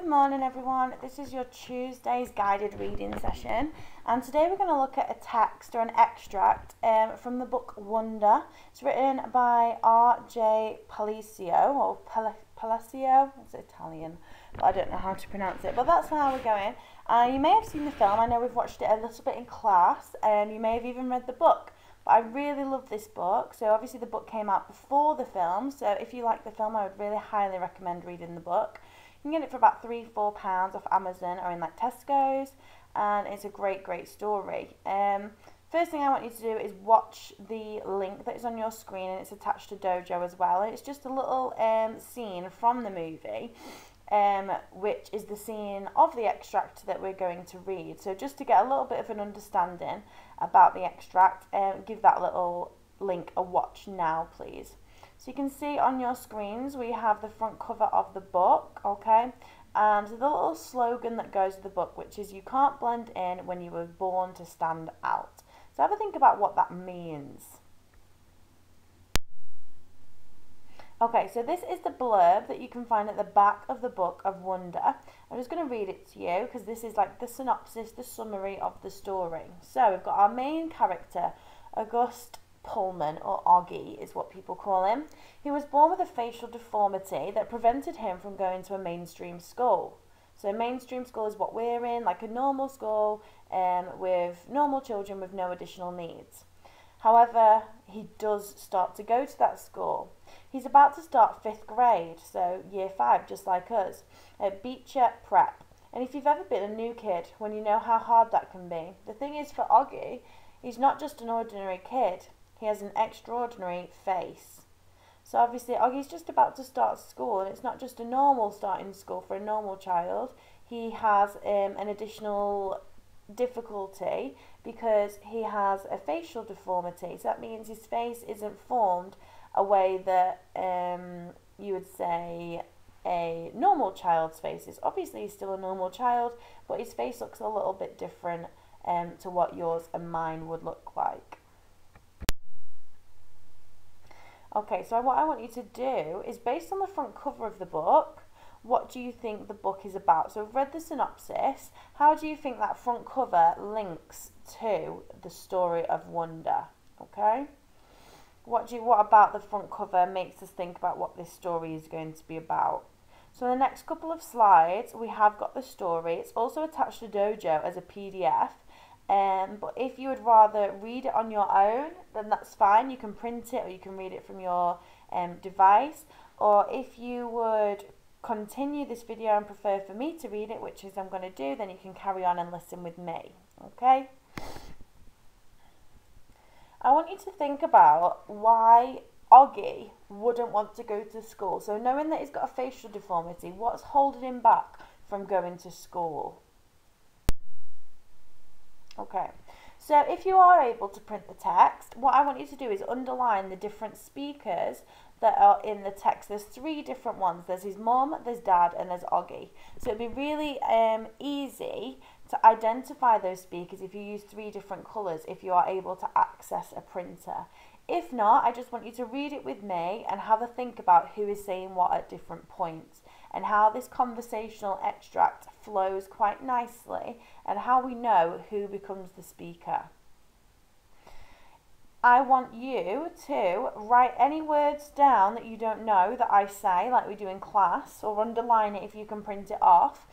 morning everyone, this is your Tuesday's guided reading session, and today we're going to look at a text or an extract from the book Wonder. It's written by R.J. Palacio, or Palacio, it's Italian, but I don't know how to pronounce it, but that's how we're going. You may have seen the film. I know we've watched it a little bit in class, and you may have even read the book. I really love this book. So obviously the book came out before the film, so if you like the film I would really highly recommend reading the book. You can get it for about £3-4 off Amazon or in like Tesco's, and it's a great story. First thing I want you to do is watch the link that is on your screen, and it's attached to Dojo as well. It's just a little scene from the movie, which is the scene of the extract that we're going to read. So just to get a little bit of an understanding about the extract, give that little link a watch now, please. So you can see on your screens we have the front cover of the book, okay, and the little slogan that goes with the book, which is "You can't blend in when you were born to stand out." So have a think about what that means. Okay, so this is the blurb that you can find at the back of the book of Wonder. I'm just going to read it to you because this is like the synopsis, the summary of the story. So we've got our main character, August Pullman, or Augie is what people call him. He was born with a facial deformity that prevented him from going to a mainstream school. So mainstream school is what we're in, like a normal school with normal children with no additional needs. However, he does start to go to that school. He's about to start 5th grade, so year 5, just like us, at Beecher Prep. And if you've ever been a new kid, when you know how hard that can be, the thing is for Augie, he's not just an ordinary kid. He has an extraordinary face. So obviously Augie's just about to start school, and it's not just a normal starting school for a normal child. He has an additional difficulty because he has a facial deformity. So that means his face isn't formed a way that you would say a normal child's face is. Obviously he's still a normal child, but his face looks a little bit different to what yours and mine would look like. Okay, so what I want you to do is, based on the front cover of the book, what do you think the book is about? So we've read the synopsis. How do you think that front cover links to the story of Wonder? Okay? What about the front cover makes us think about what this story is going to be about? So in the next couple of slides, we have got the story. It's also attached to Dojo as a PDF. But if you would rather read it on your own, then that's fine. You can print it or you can read it from your device. Or if you would continue this video and prefer for me to read it, which is I'm going to do, then you can carry on and listen with me. Okay? I want you to think about why Augie wouldn't want to go to school. So knowing that he's got a facial deformity, what's holding him back from going to school? Okay, so if you are able to print the text, what I want you to do is underline the different speakers that are in the text. There's 3 different ones. There's his mum, there's dad, and there's Augie. So it'd be really easy to identify those speakers if you use 3 different colours, if you are able to access a printer. If not, I just want you to read it with me and have a think about who is saying what at different points, and how this conversational extract flows quite nicely, and how we know who becomes the speaker. I want you to write any words down that you don't know that I say, like we do in class, or underline it if you can print it off.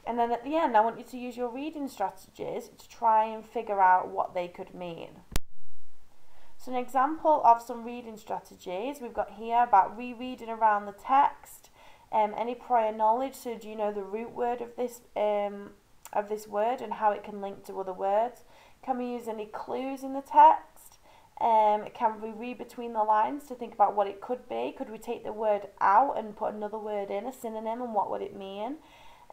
And then at the end, I want you to use your reading strategies to try and figure out what they could mean. So an example of some reading strategies we've got here about rereading around the text. Any prior knowledge, so do you know the root word of this word and how it can link to other words? Can we use any clues in the text? Can we read between the lines to think about what it could be? Could we take the word out and put another word in, a synonym, and what would it mean?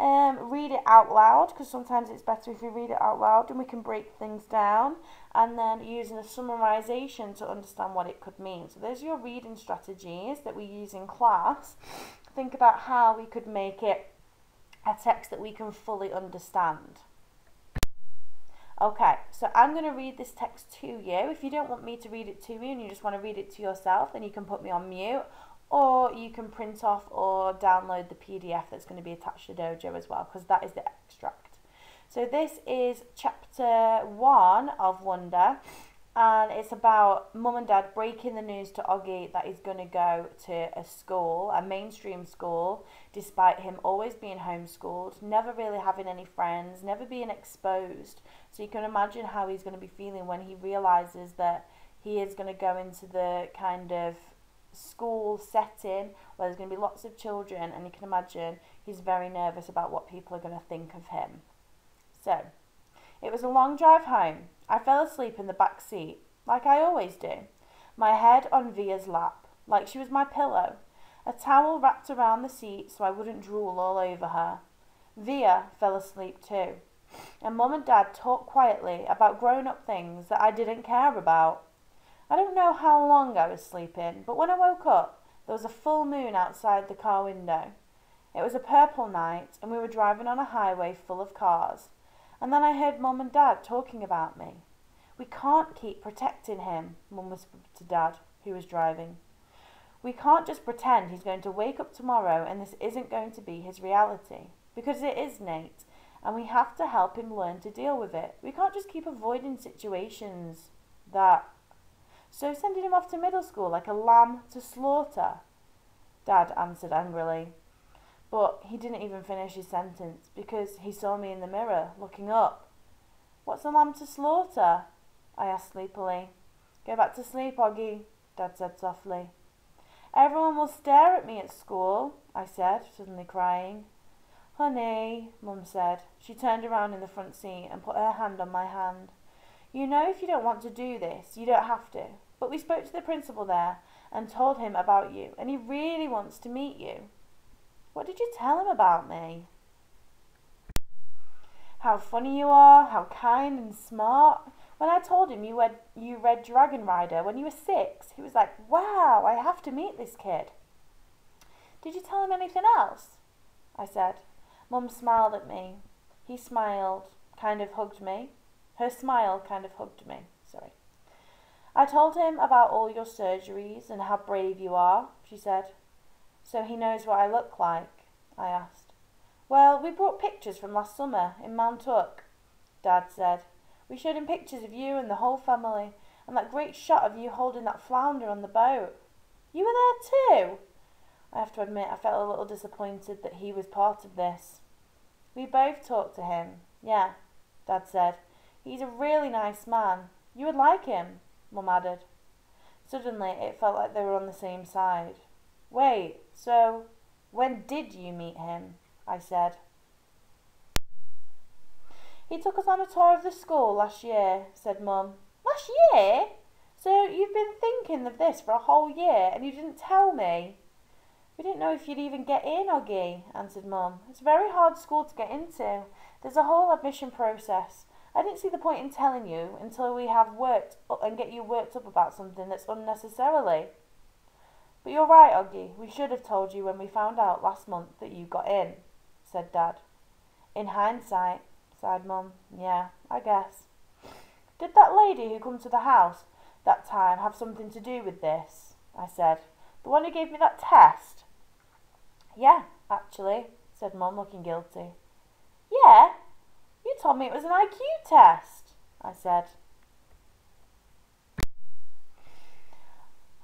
Read it out loud, because sometimes it's better if we read it out loud and we can break things down, and then using a summarization to understand what it could mean. So there's your reading strategies that we use in class. Think about how we could make it a text that we can fully understand. Okay, so I'm going to read this text to you. If you don't want me to read it to you and you just want to read it to yourself, then you can put me on mute, or you can print off or download the PDF that's going to be attached to Dojo as well, because that is the extract. So this is chapter 1 of Wonder, and it's about Mum and Dad breaking the news to Oggy that he's going to go to a school, a mainstream school, despite him always being homeschooled, never really having any friends, never being exposed. So you can imagine how he's going to be feeling when he realises that he is going to go into the kind of school setting where there's going to be lots of children, and you can imagine he's very nervous about what people are going to think of him. So, it was a long drive home. I fell asleep in the back seat, like I always do, my head on Via's lap, like she was my pillow, a towel wrapped around the seat so I wouldn't drool all over her. Via fell asleep too, and Mum and Dad talked quietly about grown-up things that I didn't care about. I don't know how long I was sleeping, but when I woke up, there was a full moon outside the car window. It was a purple night, and we were driving on a highway full of cars. And then I heard Mum and Dad talking about me. We can't keep protecting him, Mum whispered to Dad, who was driving. We can't just pretend he's going to wake up tomorrow and this isn't going to be his reality. Because it is, Nate, and we have to help him learn to deal with it. We can't just keep avoiding situations that... So sending him off to middle school like a lamb to slaughter, Dad answered angrily. But he didn't even finish his sentence because he saw me in the mirror, looking up. What's a lamb to slaughter? I asked sleepily. Go back to sleep, Oggy, Dad said softly. Everyone will stare at me at school, I said, suddenly crying. Honey, Mum said. She turned around in the front seat and put her hand on my hand. You know if you don't want to do this, you don't have to. But we spoke to the principal there and told him about you, and he really wants to meet you. What did you tell him about me? How funny you are, how kind and smart. When I told him you read Dragon Rider when you were 6, he was like, wow, I have to meet this kid. Did you tell him anything else? I said. Mum smiled at me. He smiled, kind of hugged me. Her smile kind of hugged me, sorry. I told him about all your surgeries and how brave you are, she said. So he knows what I look like, I asked. Well, we brought pictures from last summer in Mount Hook, Dad said. We showed him pictures of you and the whole family, and that great shot of you holding that flounder on the boat. You were there too? I have to admit I felt a little disappointed that he was part of this. We both talked to him, yeah, Dad said. He's a really nice man. You would like him, Mum added. Suddenly it felt like they were on the same side. Wait, so when did you meet him? I said. He took us on a tour of the school last year, said Mum. Last year? So you've been thinking of this for a whole year and you didn't tell me? We didn't know if you'd even get in, Oggy, answered Mum. It's a very hard school to get into. There's a whole admission process. I didn't see the point in telling you until we have worked and get you worked up about something that's unnecessarily. But you're right, Oggy. We should have told you when we found out last month that you got in, said Dad. In hindsight, sighed Mum. Yeah, I guess. Did that lady who come to the house that time have something to do with this? I said. The one who gave me that test? Yeah, actually, said Mum, looking guilty. Yeah? You told me it was an IQ test, I said.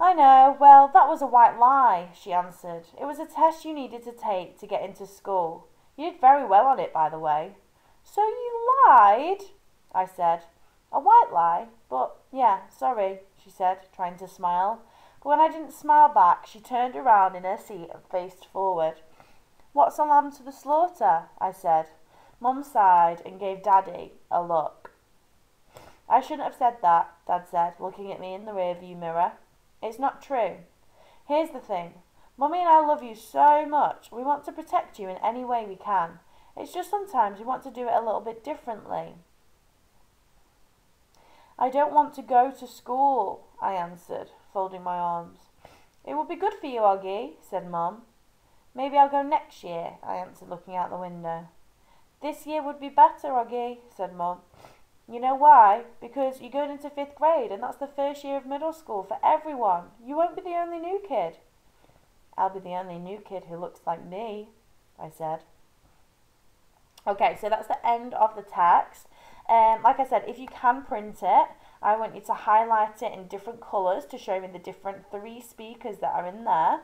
I know, well, that was a white lie, she answered. It was a test you needed to take to get into school. You did very well on it, by the way. So you lied, I said. A white lie, but yeah, sorry, she said, trying to smile. But when I didn't smile back, she turned around in her seat and faced forward. What's a lamb to the slaughter? I said. Mum sighed and gave Daddy a look. I shouldn't have said that, Dad said, looking at me in the rearview mirror. It's not true. Here's the thing. Mummy and I love you so much. We want to protect you in any way we can. It's just sometimes we want to do it a little bit differently. I don't want to go to school, I answered, folding my arms. It will be good for you, Oggy, said Mum. Maybe I'll go next year, I answered, looking out the window. This year would be better, Oggy, said Mum. You know why? Because you're going into 5th grade and that's the first year of middle school for everyone. You won't be the only new kid. I'll be the only new kid who looks like me, I said. Okay, so that's the end of the text. Like I said, if you can print it, I want you to highlight it in different colours to show me the different 3 speakers that are in there.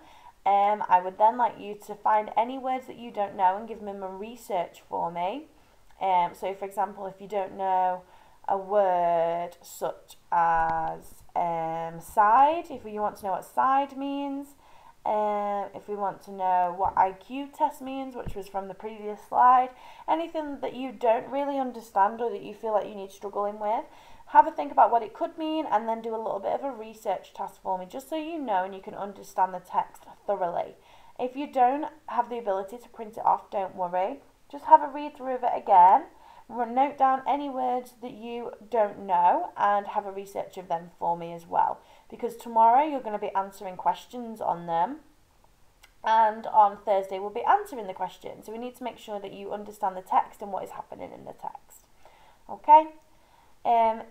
I would then like you to find any words that you don't know and give them a research for me. So for example, if you don't know a word such as side, if you want to know what side means, if we want to know what IQ test means, which was from the previous slide, anything that you don't really understand or that you feel like you need struggling with, have a think about what it could mean and then do a little bit of a research task for me, just so you know and you can understand the text thoroughly. If you don't have the ability to print it off, don't worry. Just have a read through of it again, note down any words that you don't know and have a research of them for me as well, because tomorrow you're going to be answering questions on them and on Thursday we'll be answering the questions. So we need to make sure that you understand the text and what is happening in the text. Okay?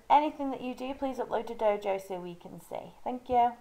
Anything that you do, please upload to Dojo so we can see. Thank you.